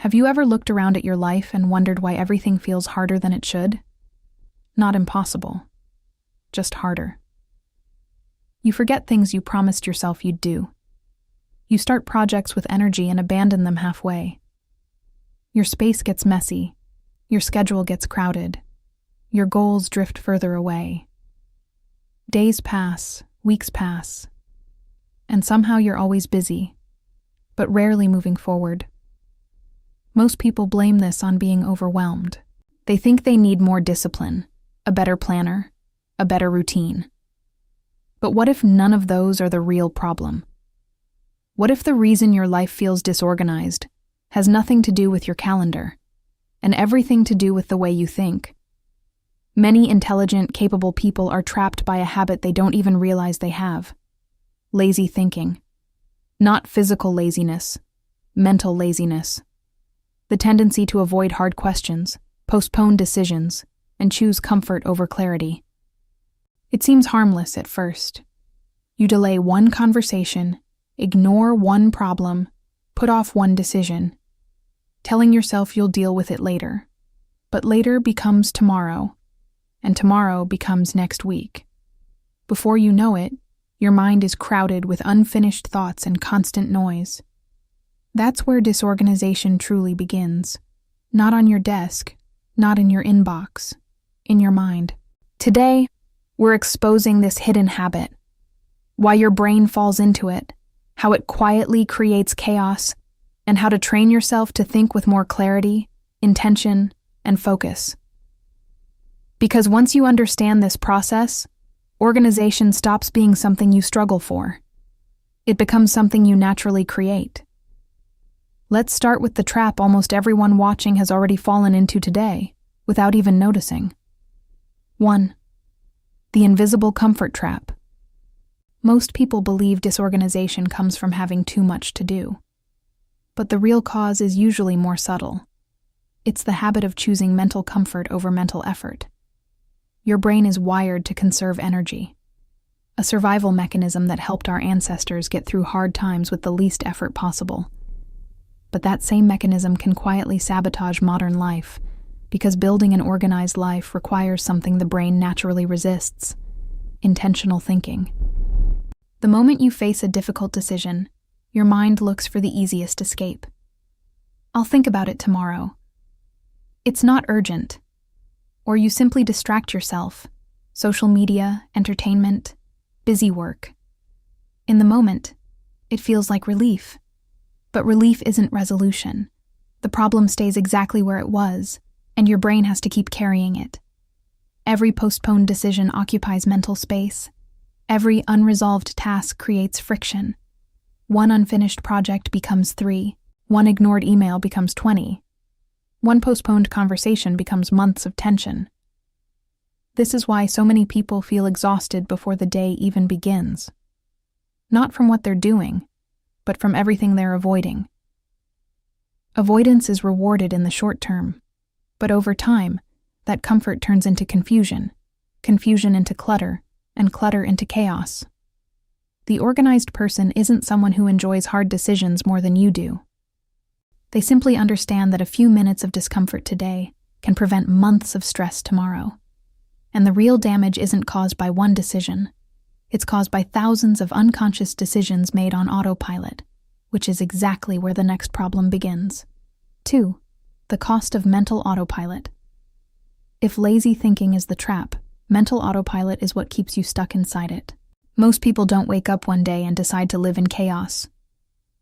Have you ever looked around at your life and wondered why everything feels harder than it should? Not impossible, just harder. You forget things you promised yourself you'd do. You start projects with energy and abandon them halfway. Your space gets messy. Your schedule gets crowded. Your goals drift further away. Days pass, weeks pass, and somehow you're always busy, but rarely moving forward. Most people blame this on being overwhelmed. They think they need more discipline, a better planner, a better routine. But what if none of those are the real problem? What if the reason your life feels disorganized has nothing to do with your calendar, and everything to do with the way you think? Many intelligent, capable people are trapped by a habit they don't even realize they have. Lazy thinking. Not physical laziness, mental laziness. The tendency to avoid hard questions, postpone decisions, and choose comfort over clarity. It seems harmless at first. You delay one conversation, ignore one problem, put off one decision, telling yourself you'll deal with it later. But later becomes tomorrow, and tomorrow becomes next week. Before you know it, your mind is crowded with unfinished thoughts and constant noise. That's where disorganization truly begins. Not on your desk, not in your inbox, in your mind. Today, we're exposing this hidden habit, why your brain falls into it, how it quietly creates chaos, and how to train yourself to think with more clarity, intention, and focus. Because once you understand this process, organization stops being something you struggle for. It becomes something you naturally create. Let's start with the trap almost everyone watching has already fallen into today, without even noticing. 1. The invisible comfort trap. Most people believe disorganization comes from having too much to do. But the real cause is usually more subtle. It's the habit of choosing mental comfort over mental effort. Your brain is wired to conserve energy, a survival mechanism that helped our ancestors get through hard times with the least effort possible. But that same mechanism can quietly sabotage modern life, because building an organized life requires something the brain naturally resists: intentional thinking. The moment you face a difficult decision, your mind looks for the easiest escape. I'll think about it tomorrow. It's not urgent. Or you simply distract yourself. Social media, entertainment, busy work. In the moment, it feels like relief. But relief isn't resolution. The problem stays exactly where it was, and your brain has to keep carrying it. Every postponed decision occupies mental space. Every unresolved task creates friction. One unfinished project becomes 3. One ignored email becomes 20. One postponed conversation becomes months of tension. This is why so many people feel exhausted before the day even begins. Not from what they're doing, but from everything they're avoiding. Avoidance is rewarded in the short term, but over time, that comfort turns into confusion, confusion into clutter, and clutter into chaos. The organized person isn't someone who enjoys hard decisions more than you do. They simply understand that a few minutes of discomfort today can prevent months of stress tomorrow. And the real damage isn't caused by one decision. It's caused by thousands of unconscious decisions made on autopilot, which is exactly where the next problem begins. 2. The cost of mental autopilot. If lazy thinking is the trap, mental autopilot is what keeps you stuck inside it. Most people don't wake up one day and decide to live in chaos.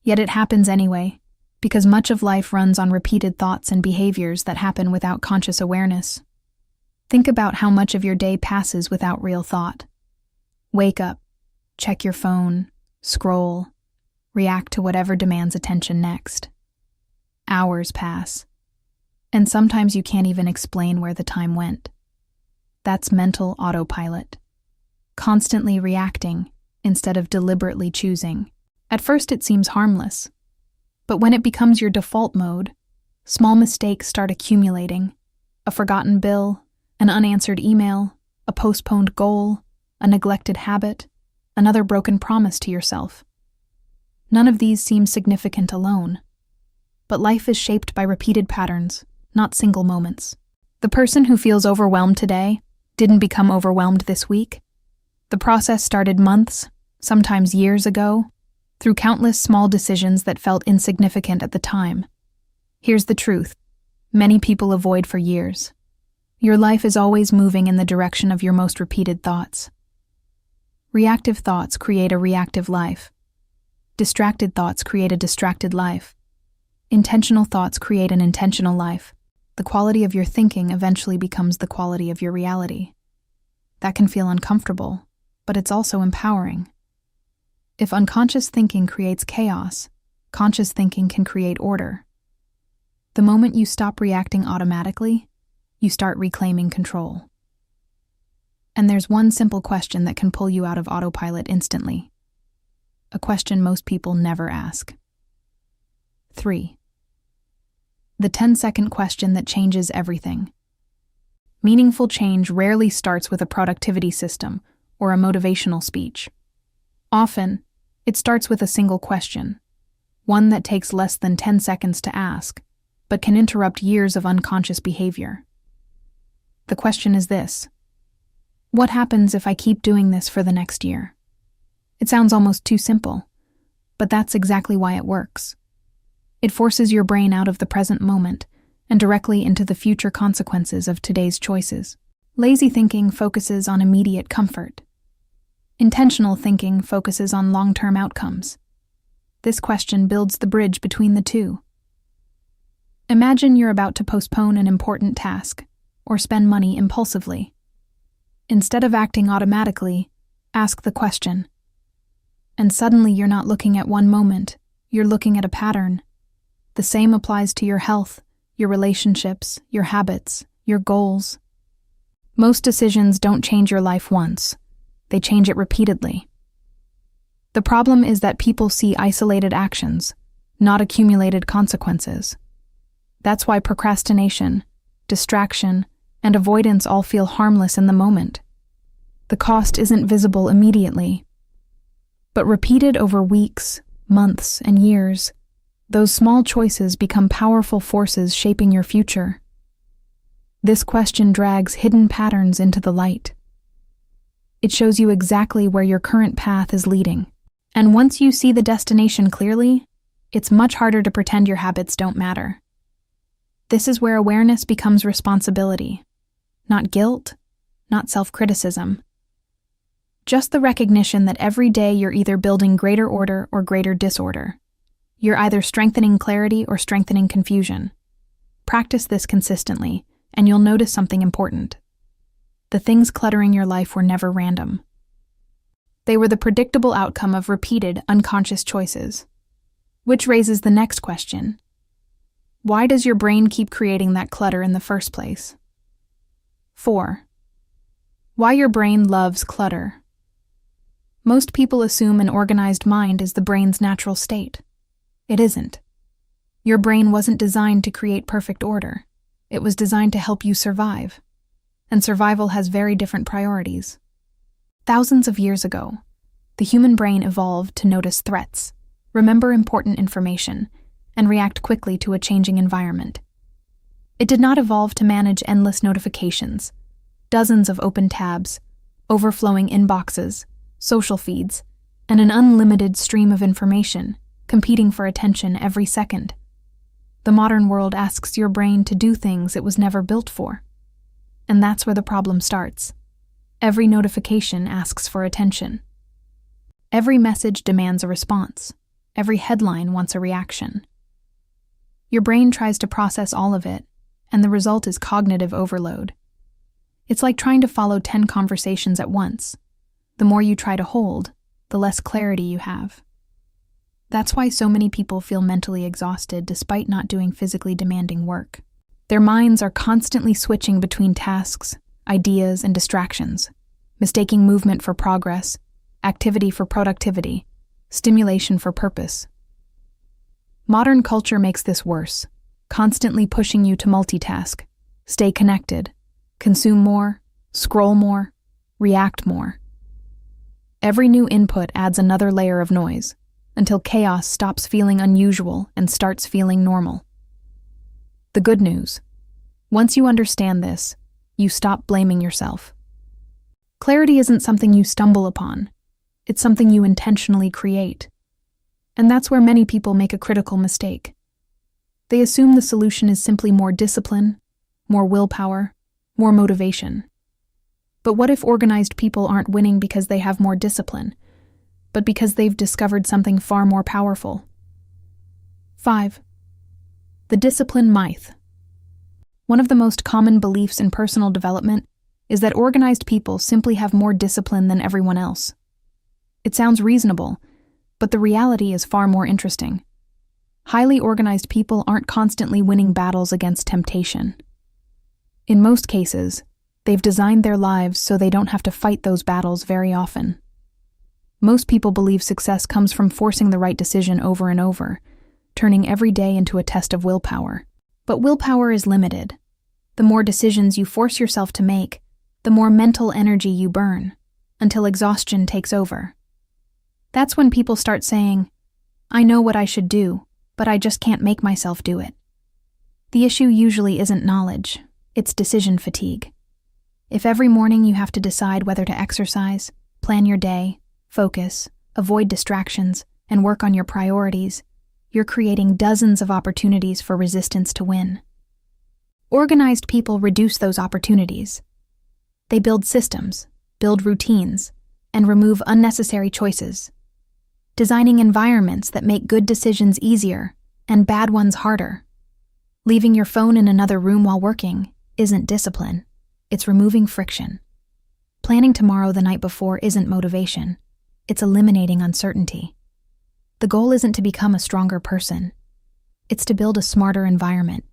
Yet it happens anyway, because much of life runs on repeated thoughts and behaviors that happen without conscious awareness. Think about how much of your day passes without real thought. Wake up, check your phone, scroll, react to whatever demands attention next. Hours pass, and sometimes you can't even explain where the time went. That's mental autopilot. Constantly reacting instead of deliberately choosing. At first it seems harmless, but when it becomes your default mode, small mistakes start accumulating. A forgotten bill, an unanswered email, a postponed goal, a neglected habit, another broken promise to yourself. None of these seem significant alone. but life is shaped by repeated patterns, not single moments. The person who feels overwhelmed today didn't become overwhelmed this week. The process started months, sometimes years ago, through countless small decisions that felt insignificant at the time. Here's the truth. Many people avoid for years. Your life is always moving in the direction of your most repeated thoughts. Reactive thoughts create a reactive life. Distracted thoughts create a distracted life. Intentional thoughts create an intentional life. The quality of your thinking eventually becomes the quality of your reality. That can feel uncomfortable, but it's also empowering. If unconscious thinking creates chaos, conscious thinking can create order. The moment you stop reacting automatically, you start reclaiming control. And there's one simple question that can pull you out of autopilot instantly. A question most people never ask. 3. The 10-second question that changes everything. Meaningful change rarely starts with a productivity system or a motivational speech. Often, it starts with a single question, one that takes less than 10 seconds to ask, but can interrupt years of unconscious behavior. The question is this: what happens if I keep doing this for the next year? It sounds almost too simple, but that's exactly why it works. It forces your brain out of the present moment and directly into the future consequences of today's choices. Lazy thinking focuses on immediate comfort. Intentional thinking focuses on long-term outcomes. This question builds the bridge between the two. Imagine you're about to postpone an important task or spend money impulsively. Instead of acting automatically, ask the question. And suddenly you're not looking at one moment, you're looking at a pattern. The same applies to your health, your relationships, your habits, your goals. Most decisions don't change your life once. They change it repeatedly. The problem is that people see isolated actions, not accumulated consequences. That's why procrastination, distraction, and avoidance all feel harmless in the moment. The cost isn't visible immediately. But repeated over weeks, months, and years, those small choices become powerful forces shaping your future. This question drags hidden patterns into the light. It shows you exactly where your current path is leading. And once you see the destination clearly, it's much harder to pretend your habits don't matter. This is where awareness becomes responsibility. Not guilt, not self-criticism. Just the recognition that every day you're either building greater order or greater disorder. You're either strengthening clarity or strengthening confusion. Practice this consistently, and you'll notice something important. The things cluttering your life were never random. They were the predictable outcome of repeated, unconscious choices. Which raises the next question. Why does your brain keep creating that clutter in the first place? 4. Why your brain loves clutter. Most people assume an organized mind is the brain's natural state. It isn't. Your brain wasn't designed to create perfect order. It was designed to help you survive. And survival has very different priorities. Thousands of years ago, the human brain evolved to notice threats, remember important information, and react quickly to a changing environment. It did not evolve to manage endless notifications, dozens of open tabs, overflowing inboxes, social feeds, and an unlimited stream of information, competing for attention every second. The modern world asks your brain to do things it was never built for. And that's where the problem starts. Every notification asks for attention. Every message demands a response. Every headline wants a reaction. Your brain tries to process all of it, and the result is cognitive overload. It's like trying to follow 10 conversations at once. The more you try to hold, the less clarity you have. That's why so many people feel mentally exhausted despite not doing physically demanding work. Their minds are constantly switching between tasks, ideas, and distractions, mistaking movement for progress, activity for productivity, stimulation for purpose. Modern culture makes this worse, constantly pushing you to multitask, stay connected, consume more, scroll more, react more. Every new input adds another layer of noise, until chaos stops feeling unusual and starts feeling normal. The good news: once you understand this, you stop blaming yourself. Clarity isn't something you stumble upon. It's something you intentionally create. And that's where many people make a critical mistake. They assume the solution is simply more discipline, more willpower, more motivation. But what if organized people aren't winning because they have more discipline, but because they've discovered something far more powerful? 5. The discipline myth. One of the most common beliefs in personal development is that organized people simply have more discipline than everyone else. It sounds reasonable, but the reality is far more interesting. Highly organized people aren't constantly winning battles against temptation. In most cases, they've designed their lives so they don't have to fight those battles very often. Most people believe success comes from forcing the right decision over and over, turning every day into a test of willpower. But willpower is limited. The more decisions you force yourself to make, the more mental energy you burn, until exhaustion takes over. That's when people start saying, "I know what I should do, but I just can't make myself do it." The issue usually isn't knowledge, it's decision fatigue. If every morning you have to decide whether to exercise, plan your day, focus, avoid distractions, and work on your priorities, you're creating dozens of opportunities for resistance to win. Organized people reduce those opportunities. They build systems, build routines, and remove unnecessary choices, designing environments that make good decisions easier and bad ones harder. Leaving your phone in another room while working isn't discipline, it's removing friction. Planning tomorrow the night before isn't motivation, it's eliminating uncertainty. The goal isn't to become a stronger person, it's to build a smarter environment,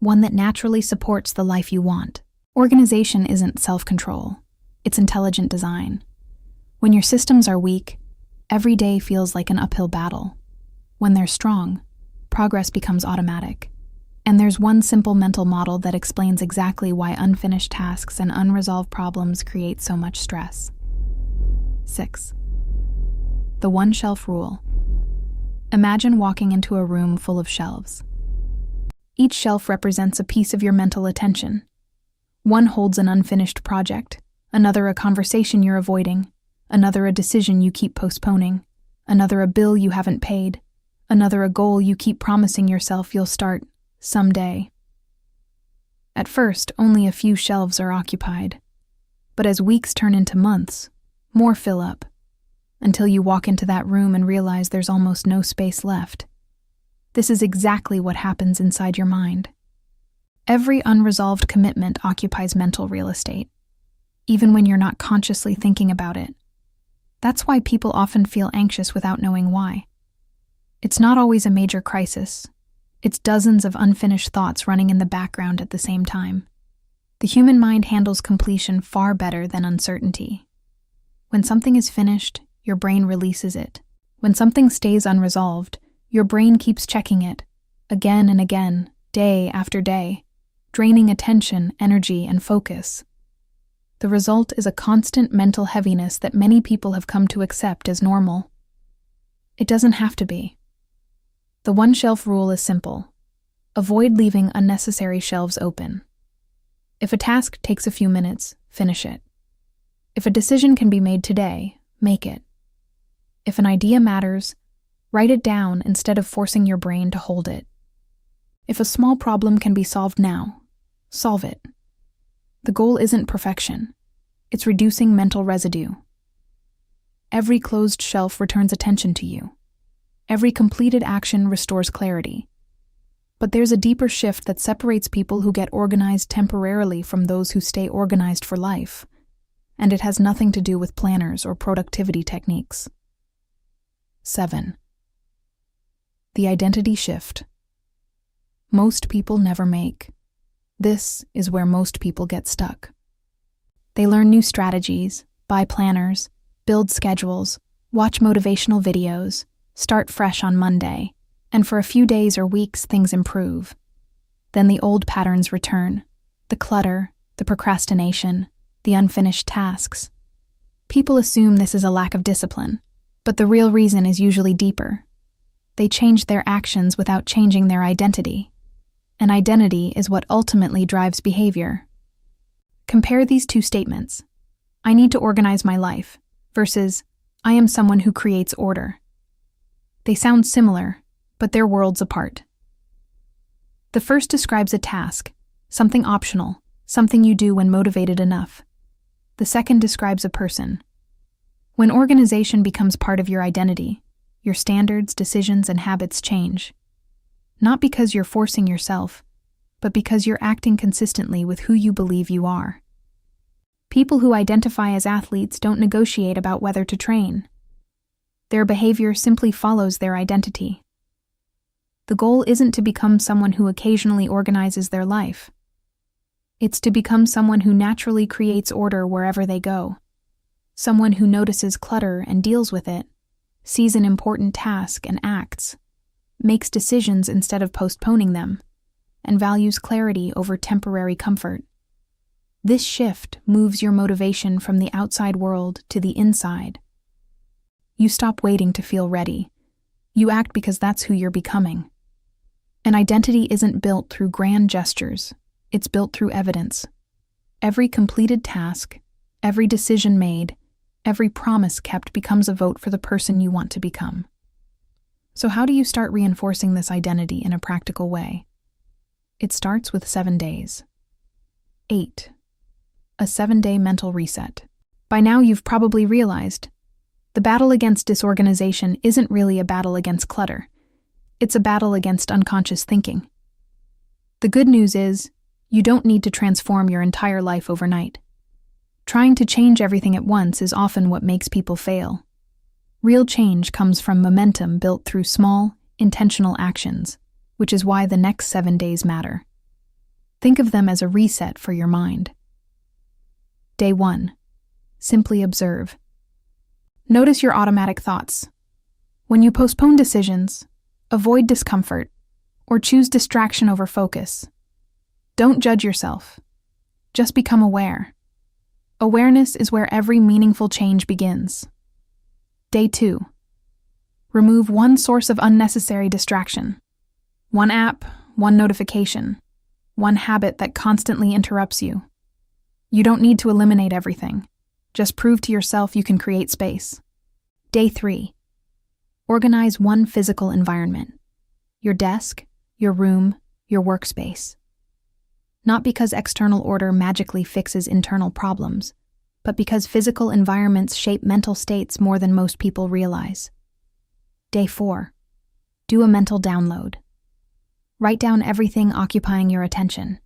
one that naturally supports the life you want. Organization isn't self-control, it's intelligent design. When your systems are weak, every day feels like an uphill battle. When they're strong, progress becomes automatic. And there's one simple mental model that explains exactly why unfinished tasks and unresolved problems create so much stress. 6. The one-shelf rule. Imagine walking into a room full of shelves. Each shelf represents a piece of your mental attention. One holds an unfinished project, another a conversation you're avoiding, another a decision you keep postponing, another a bill you haven't paid, another a goal you keep promising yourself you'll start someday. At first, only a few shelves are occupied, but as weeks turn into months, more fill up, until you walk into that room and realize there's almost no space left. This is exactly what happens inside your mind. Every unresolved commitment occupies mental real estate, even when you're not consciously thinking about it. That's why people often feel anxious without knowing why. It's not always a major crisis. It's dozens of unfinished thoughts running in the background at the same time. The human mind handles completion far better than uncertainty. When something is finished, your brain releases it. When something stays unresolved, your brain keeps checking it, again and again, day after day, draining attention, energy, and focus. The result is a constant mental heaviness that many people have come to accept as normal. It doesn't have to be. The one-shelf rule is simple. Avoid leaving unnecessary shelves open. If a task takes a few minutes, finish it. If a decision can be made today, make it. If an idea matters, write it down instead of forcing your brain to hold it. If a small problem can be solved now, solve it. The goal isn't perfection. It's reducing mental residue. Every closed shelf returns attention to you. Every completed action restores clarity. But there's a deeper shift that separates people who get organized temporarily from those who stay organized for life, and it has nothing to do with planners or productivity techniques. 7. The identity shift. Most people never make. This is where most people get stuck. They learn new strategies, buy planners, build schedules, watch motivational videos, start fresh on Monday, and for a few days or weeks things improve. Then the old patterns return, the clutter, the procrastination, the unfinished tasks. People assume this is a lack of discipline, but the real reason is usually deeper. They change their actions without changing their identity. And identity is what ultimately drives behavior. Compare these two statements. I need to organize my life versus I am someone who creates order. They sound similar, but they're worlds apart. The first describes a task, something optional, something you do when motivated enough. The second describes a person. When organization becomes part of your identity, your standards, decisions, and habits change. Not because you're forcing yourself, but because you're acting consistently with who you believe you are. People who identify as athletes don't negotiate about whether to train. Their behavior simply follows their identity. The goal isn't to become someone who occasionally organizes their life. It's to become someone who naturally creates order wherever they go. Someone who notices clutter and deals with it, sees an important task and acts, makes decisions instead of postponing them, and values clarity over temporary comfort. This shift moves your motivation from the outside world to the inside. You stop waiting to feel ready. You act because that's who you're becoming. An identity isn't built through grand gestures. It's built through evidence. Every completed task, every decision made, every promise kept becomes a vote for the person you want to become. So how do you start reinforcing this identity in a practical way? It starts with 7 days. 8. A 7-day mental reset. By now you've probably realized the battle against disorganization isn't really a battle against clutter. It's a battle against unconscious thinking. The good news is, you don't need to transform your entire life overnight. Trying to change everything at once is often what makes people fail. Real change comes from momentum built through small, intentional actions, which is why the next 7 days matter. Think of them as a reset for your mind. Day 1. Simply observe. Notice your automatic thoughts. When you postpone decisions, avoid discomfort, or choose distraction over focus, don't judge yourself. Just become aware. Awareness is where every meaningful change begins. Day 2. Remove one source of unnecessary distraction. One app, one notification, one habit that constantly interrupts you. You don't need to eliminate everything. Just prove to yourself you can create space. Day 3. Organize one physical environment. Your desk, your room, your workspace. Not because external order magically fixes internal problems, but because physical environments shape mental states more than most people realize. Day 4. Do a mental download. Write down everything occupying your attention.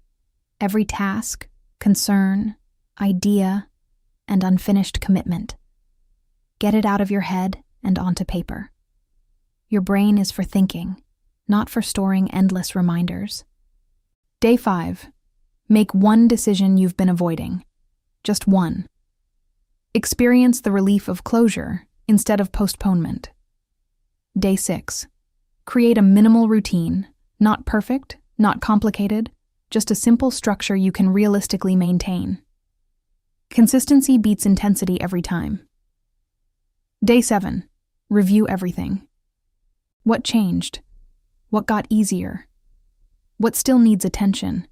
Every task, concern, idea, and unfinished commitment. Get it out of your head and onto paper. Your brain is for thinking, not for storing endless reminders. Day 5. Make one decision you've been avoiding. Just one. Experience the relief of closure instead of postponement. Day 6. Create a minimal routine, not perfect, not complicated, just a simple structure you can realistically maintain. Consistency beats intensity every time. Day 7. Review everything. What changed? What got easier? What still needs attention?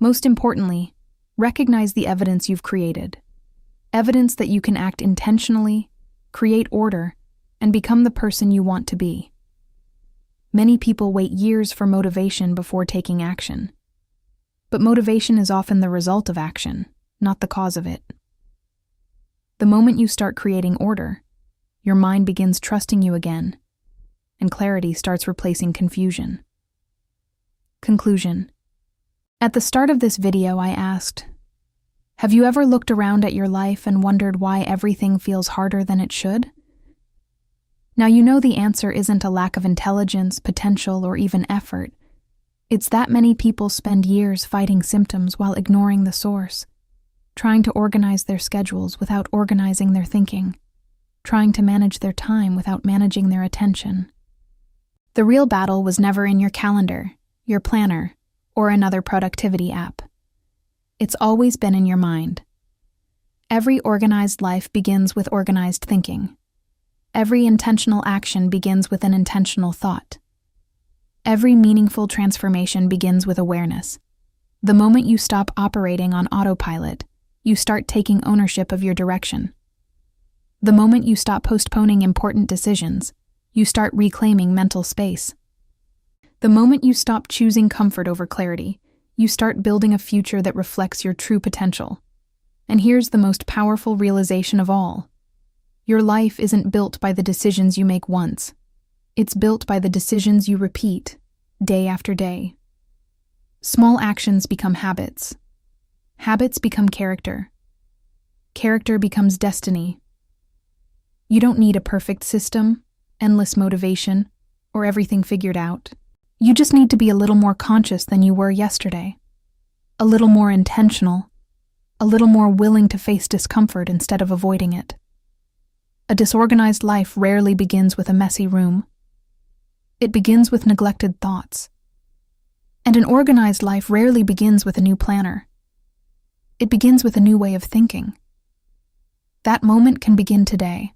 Most importantly, recognize the evidence you've created. Evidence that you can act intentionally, create order, and become the person you want to be. Many people wait years for motivation before taking action. But motivation is often the result of action, not the cause of it. The moment you start creating order, your mind begins trusting you again, and clarity starts replacing confusion. Conclusion. At the start of this video, I asked, have you ever looked around at your life and wondered why everything feels harder than it should? Now you know the answer isn't a lack of intelligence, potential, or even effort. It's that many people spend years fighting symptoms while ignoring the source, trying to organize their schedules without organizing their thinking, trying to manage their time without managing their attention. The real battle was never in your calendar, your planner, or another productivity app. It's always been in your mind. Every organized life begins with organized thinking. Every intentional action begins with an intentional thought. Every meaningful transformation begins with awareness. The moment you stop operating on autopilot, you start taking ownership of your direction. The moment you stop postponing important decisions, you start reclaiming mental space. The moment you stop choosing comfort over clarity, you start building a future that reflects your true potential. And here's the most powerful realization of all. Your life isn't built by the decisions you make once. It's built by the decisions you repeat, day after day. Small actions become habits. Habits become character. Character becomes destiny. You don't need a perfect system, endless motivation, or everything figured out. You just need to be a little more conscious than you were yesterday. A little more intentional. A little more willing to face discomfort instead of avoiding it. A disorganized life rarely begins with a messy room. It begins with neglected thoughts. And an organized life rarely begins with a new planner. It begins with a new way of thinking. That moment can begin today.